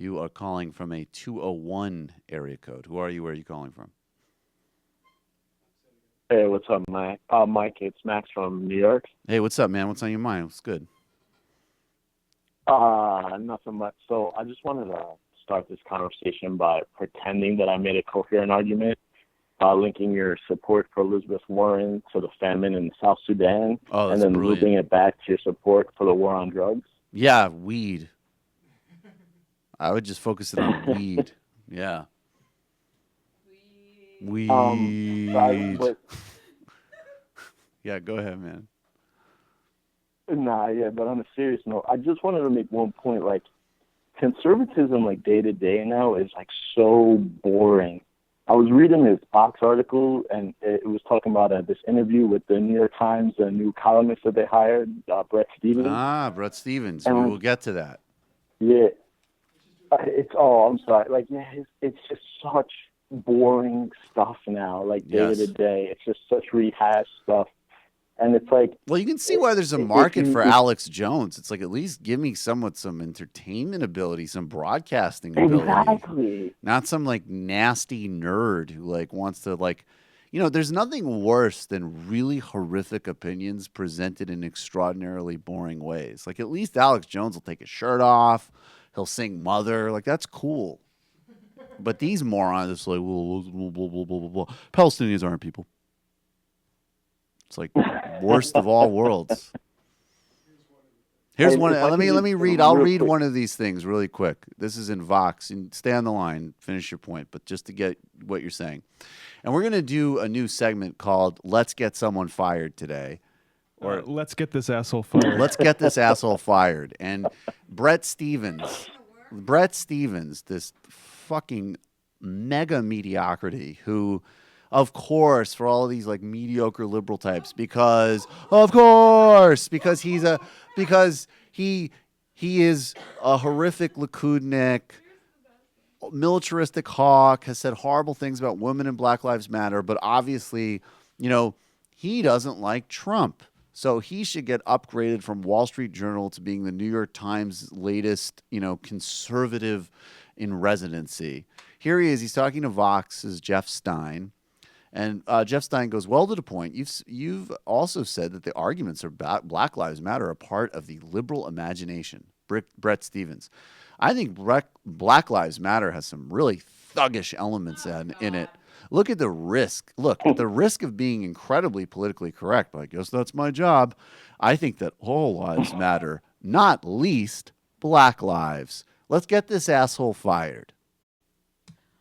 You are calling from a 201 area code. Who are you? Where are you calling from? Hey, what's up, Mike? Mike, it's Max from New York. Hey, what's up, man? What's on your mind? What's good? Nothing much. So I just wanted to start this conversation by pretending that I made a coherent argument, linking your support for Elizabeth Warren to the famine in South Sudan, Oh, and that's then brilliant. looping it back to your support for the war on drugs. Yeah, weed. I would just focus it on weed. Yeah. Weed. But Yeah, go ahead, man. nah, yeah. But on a serious note, I just wanted to make one point. Like, conservatism, like day to day now, is like so boring. I was reading this Fox article, and it was talking about this interview with the New York Times, the new columnist that they hired, Bret Stephens. Ah, Bret Stephens. And We like, will get to that. yeah, it's I'm sorry. Like, yeah, it's just such boring stuff now. Like day Yes. to day, it's just such rehashed stuff, and it's like Well, you can see why there's a if market you for Alex Jones. It's like at least give me somewhat some entertainment ability, some broadcasting ability. exactly. Not some like nasty nerd who like wants to like, there's nothing worse than really horrific opinions presented in extraordinarily boring ways. Like at least Alex Jones will take his shirt off, he'll sing Mother, like that's cool. But these morons, it's like, Palestinians aren't people. It's like worst of all worlds. Here's And one. if I Let could me just read. I'll real read quick. one of these things really quick. This is in Vox. And stay on the line. Finish your point, but just to get what you're saying. And we're gonna do a new segment called "Let's Get Someone Fired" today. Or let's get this asshole fired. Let's get this asshole fired. And Bret Stephens, this fucking mega mediocrity who, of course, for all of these like mediocre liberal types, because he is a horrific Likudnik, militaristic hawk, has said horrible things about women and Black Lives Matter, but obviously, he doesn't like Trump. So he should get upgraded from Wall Street Journal to being the New York Times latest, conservative in residency. Here he is. He's talking to Vox's Jeff Stein. And Jeff Stein goes, well, to the point, you've also said that the arguments about Black Lives Matter are part of the liberal imagination. Bret Stephens. I think Black Lives Matter has some really thuggish elements in it. Look at the risk. Look, at the risk of being incredibly politically correct, but I guess that's my job. I think that all lives matter, not least Black lives. Let's get this asshole fired.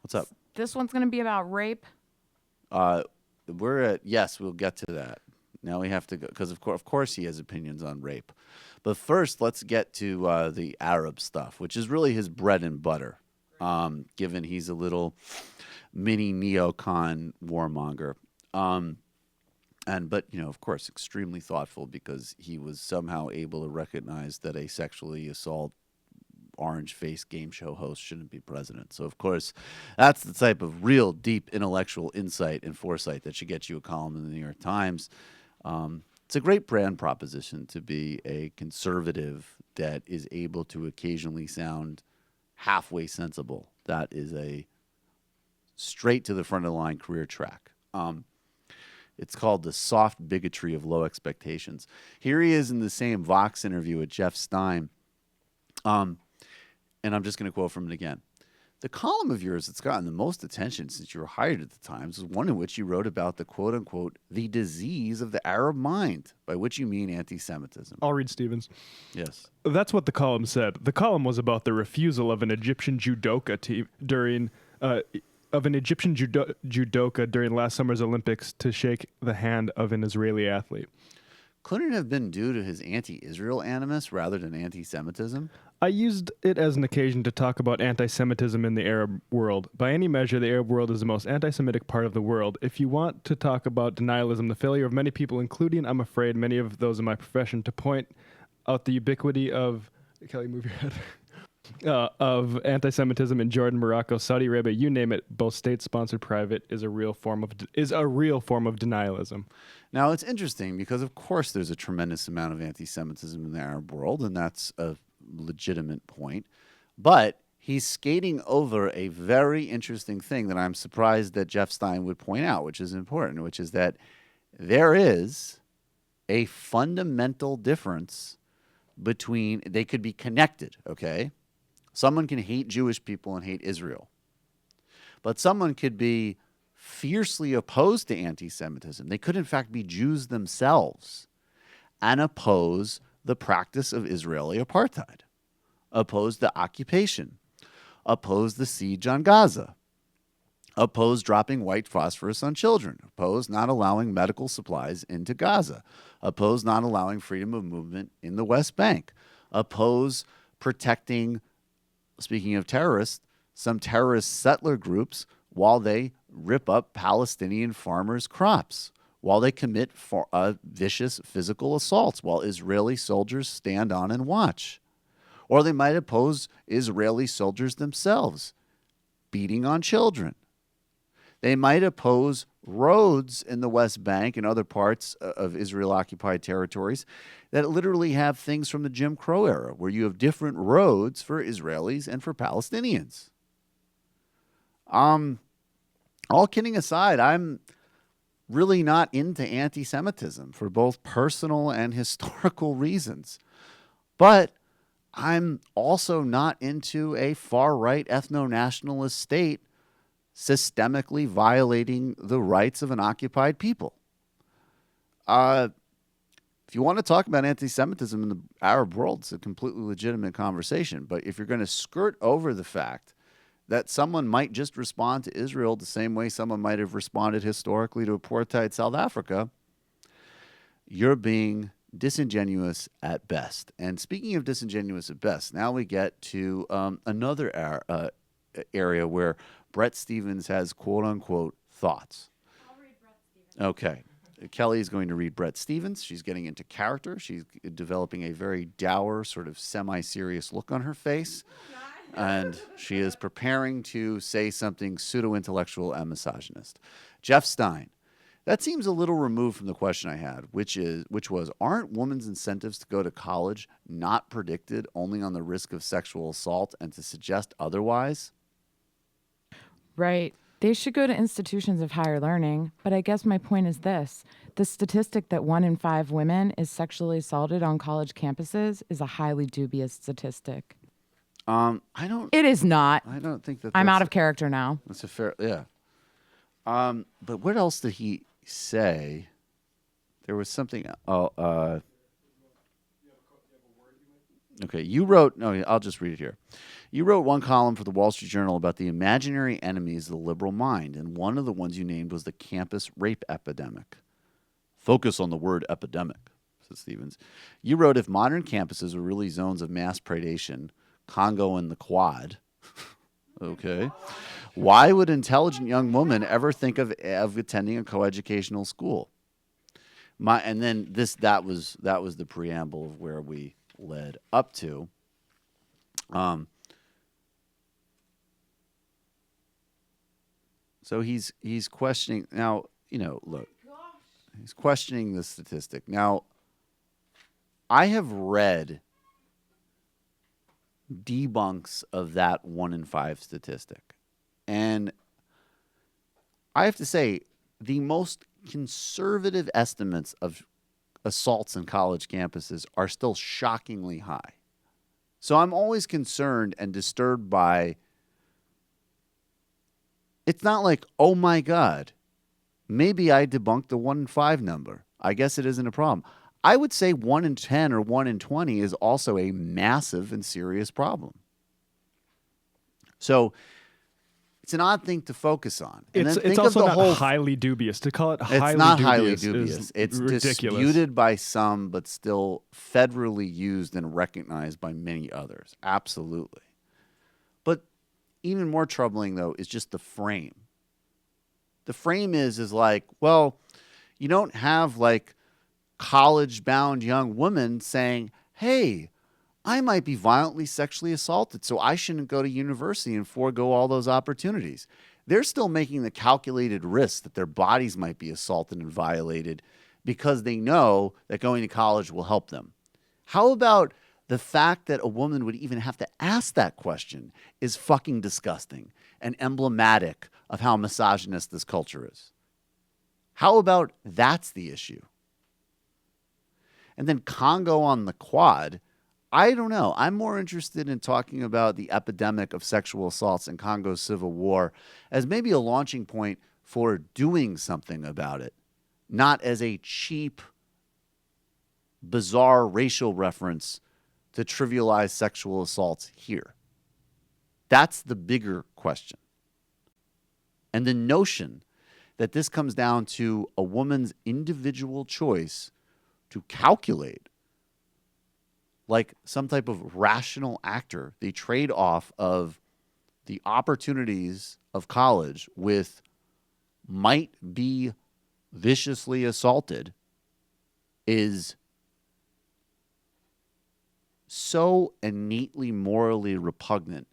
What's up? This one's going to be about rape. Yes, we'll get to that. Now we have to go, because of course he has opinions on rape. But first, let's get to the Arab stuff, which is really his bread and butter, given he's a little mini neocon warmonger. But of course, extremely thoughtful because he was somehow able to recognize that a sexually assault orange-faced game show host shouldn't be president. So, of course, that's the type of real deep intellectual insight and foresight that should get you a column in the New York Times. It's a great brand proposition to be a conservative that is able to occasionally sound halfway sensible. That is a straight to the front of the line career track. It's called the soft bigotry of low expectations. Here he is in the same Vox interview with Jeff Stein. And I'm just going to quote from it again. The column of yours that's gotten the most attention since you were hired at the Times is one in which you wrote about the quote-unquote the disease of the Arab mind, by which you mean anti-Semitism. I'll read Stevens. Yes. That's what the column said. The column was about the refusal of an Egyptian judoka team during last summer's Olympics to shake the hand of an Israeli athlete. Couldn't it have been due to his anti-Israel animus rather than anti-Semitism? I used it as an occasion to talk about anti-Semitism in the Arab world. By any measure, the Arab world is the most anti-Semitic part of the world. If you want to talk about denialism, the failure of many people, including, I'm afraid, many of those in my profession, to point out the ubiquity of... Kelly, move your head. Of anti-Semitism in Jordan, Morocco, Saudi Arabia, you name it, both state-sponsored, private, is a real form of denialism. Now, it's interesting because, of course, there's a tremendous amount of anti-Semitism in the Arab world, and that's a legitimate point. But he's skating over a very interesting thing that I'm surprised that Jeff Stein would point out, which is important, which is that there is a fundamental difference between, they could be connected, okay? Someone can hate Jewish people and hate Israel. But someone could be fiercely opposed to anti-Semitism. They could, in fact, be Jews themselves and oppose the practice of Israeli apartheid, oppose the occupation, oppose the siege on Gaza, oppose dropping white phosphorus on children, oppose not allowing medical supplies into Gaza, oppose not allowing freedom of movement in the West Bank, oppose protecting, speaking of terrorists, some terrorist settler groups while they rip up Palestinian farmers' crops, while they commit vicious physical assaults, while Israeli soldiers stand on and watch. Or they might oppose Israeli soldiers themselves, beating on children. They might oppose roads in the West Bank and other parts of Israel-occupied territories that literally have things from the Jim Crow era, where you have different roads for Israelis and for Palestinians. All kidding aside, I'm really not into anti-Semitism for both personal and historical reasons. But I'm also not into a far-right ethno-nationalist state systemically violating the rights of an occupied people. If you want to talk about anti-Semitism in the Arab world, it's a completely legitimate conversation. But if you're going to skirt over the fact that someone might just respond to Israel the same way someone might have responded historically to apartheid South Africa, you're being disingenuous at best. And speaking of disingenuous at best, now we get to another area where Bret Stephens has quote-unquote thoughts. I'll read Bret Stephens. Okay. Kelly is going to read Bret Stephens. She's getting into character. She's developing a very dour, sort of semi-serious look on her face. And she is preparing to say something pseudo-intellectual and misogynist. Jeff Stein. That seems a little removed from the question I had, which was, aren't women's incentives to go to college not predicted only on the risk of sexual assault and to suggest otherwise? Right. They should go to institutions of higher learning. But I guess my point is this. The statistic that 1 in 5 women is sexually assaulted on college campuses is a highly dubious statistic. It is not. I don't think that I'm out of character now. That's a fair, yeah. But what else did he say? There was something. Okay, you wrote. No, I'll just read it here. You wrote one column for the Wall Street Journal about the imaginary enemies of the liberal mind, and one of the ones you named was the campus rape epidemic. Focus on the word epidemic, said Stephens. You wrote, if modern campuses were really zones of mass predation, Congo and the Quad, okay, why would intelligent young women ever think of attending a coeducational school? And then that was the preamble of where we led up to. So he's questioning now. Look, he's questioning the statistic. Now, I have read debunks of that 1 in 5 statistic, and I have to say the most conservative estimates of assaults in college campuses are still shockingly high. So I'm always concerned and disturbed by, it's not like, oh my God, maybe I debunked the 1 in 5 number. I guess it isn't a problem. I would say 1 in 10 or 1 in 20 is also a massive and serious problem. So it's an odd thing to focus on. And It's also not highly dubious. To call it highly dubious, it's not highly dubious. It's ridiculous. Disputed by some, but still federally used and recognized by many others. Absolutely. But even more troubling, though, is just the frame. The frame is like, well, you don't have like college-bound young women saying, hey, I might be violently sexually assaulted, so I shouldn't go to university and forego all those opportunities. They're still making the calculated risk that their bodies might be assaulted and violated because they know that going to college will help them. How about The fact that a woman would even have to ask that question is fucking disgusting and emblematic of how misogynist this culture is. How about that's the issue? And then Congo on the quad, I don't know. I'm more interested in talking about the epidemic of sexual assaults in Congo's civil war as maybe a launching point for doing something about it, not as a cheap, bizarre racial reference to trivialize sexual assaults here. That's the bigger question. And the notion that this comes down to a woman's individual choice to calculate, like some type of rational actor, the trade-off of the opportunities of college with might be viciously assaulted, is so innately morally repugnant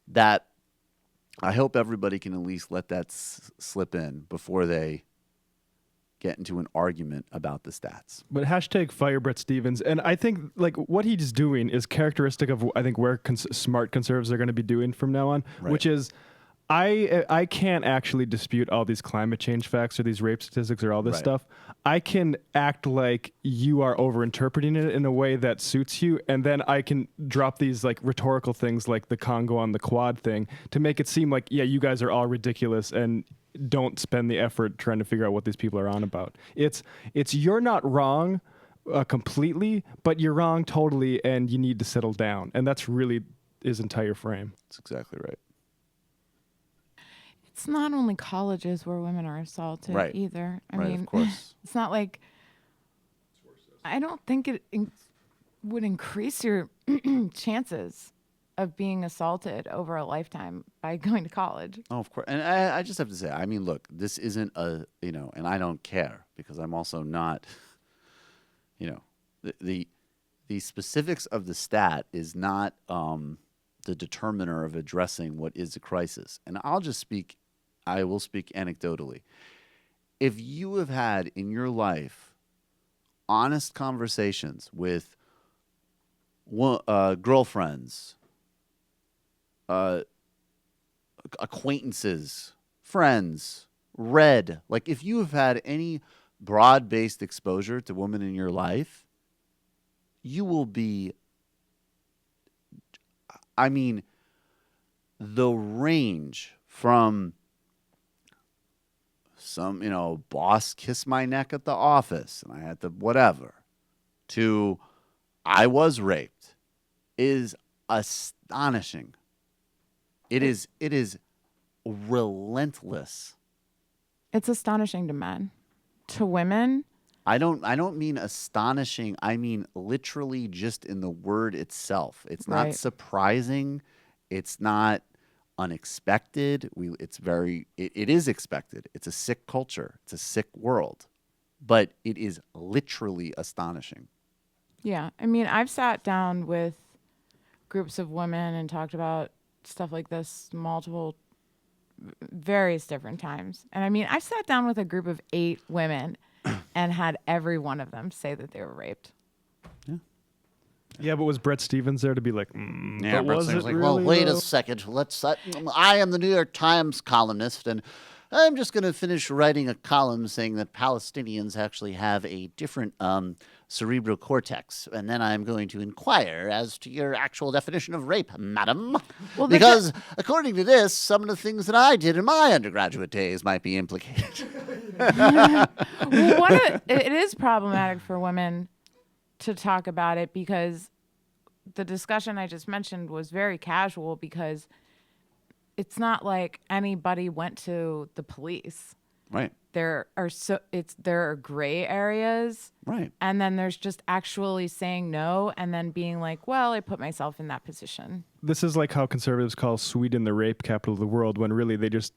that I hope everybody can at least let that slip in before they get into an argument about the stats. But hashtag fire Bret Stephens. And I think like what he's doing is characteristic of I think where smart conservatives are going to be doing from now on, Right. which is I can't actually dispute all these climate change facts or these rape statistics or all this Right. stuff. I can act like you are overinterpreting it in a way that suits you, and then I can drop these like rhetorical things like the Congo on the quad thing to make it seem like, yeah, you guys are all ridiculous and don't spend the effort trying to figure out what these people are on about. It's you're not wrong completely, but you're wrong totally, and you need to settle down. And that's really his entire frame. That's exactly right. It's not only colleges where women are assaulted Right. either. I Right, mean, of course. it's not like I don't think it would increase your chances of being assaulted over a lifetime by going to college. Oh, of course. And I just have to say, I mean, look, this isn't a, and I don't care because I'm also not, the specifics of the stat is not the determiner of addressing what is a crisis. And I will speak anecdotally. If you have had in your life honest conversations with girlfriends, acquaintances, friends, like if you have had any broad-based exposure to women in your life, you will be, I mean, the range from some, boss kissed my neck at the office and I had to whatever, to I was raped is astonishing. It is relentless. It's astonishing to men. To women, I don't mean astonishing. I mean literally just in the word itself. It's not Right. surprising. It's not unexpected. It is expected. It's a sick culture. It's a sick world. But it is literally astonishing. yeah. I mean, I've sat down with groups of women and talked about stuff like this various different times. And I mean, I sat down with a group of 8 women and had every one of them say that they were raped. Yeah, but was Bret Stephens there to be like, Yeah, but Bret was Stephens it like, really, well, wait though? a second. I am the New York Times columnist, and I'm just going to finish writing a column saying that Palestinians actually have a different cerebral cortex, and then I'm going to inquire as to your actual definition of rape, madam. Well, because according to this, some of the things that I did in my undergraduate days might be implicated. Well, it is problematic for women to talk about it because the discussion I just mentioned was very casual because it's not like anybody went to the police. Right. There are gray areas, Right. and then there's just actually saying no and then being like, well, I put myself in that position. This is like how conservatives call Sweden the rape capital of the world when really they just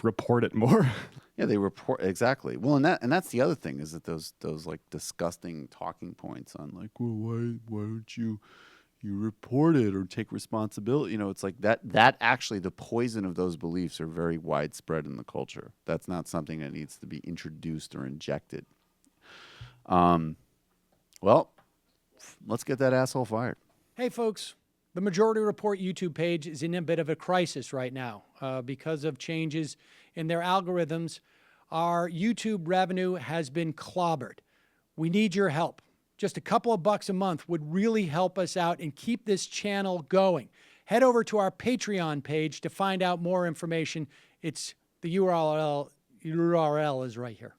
report it more. Yeah, they report exactly. Well, and that's the other thing is that those like disgusting talking points on like, well, why don't you report it or take responsibility? It's like that actually the poison of those beliefs are very widespread in the culture. That's not something that needs to be introduced or injected. Well, let's get that asshole fired. Hey, folks, the Majority Report YouTube page is in a bit of a crisis right now because of changes in their algorithms. Our YouTube revenue has been clobbered. We need your help. Just a couple of bucks a month would really help us out and keep this channel going. Head over to our Patreon page to find out more information. The URL is right here.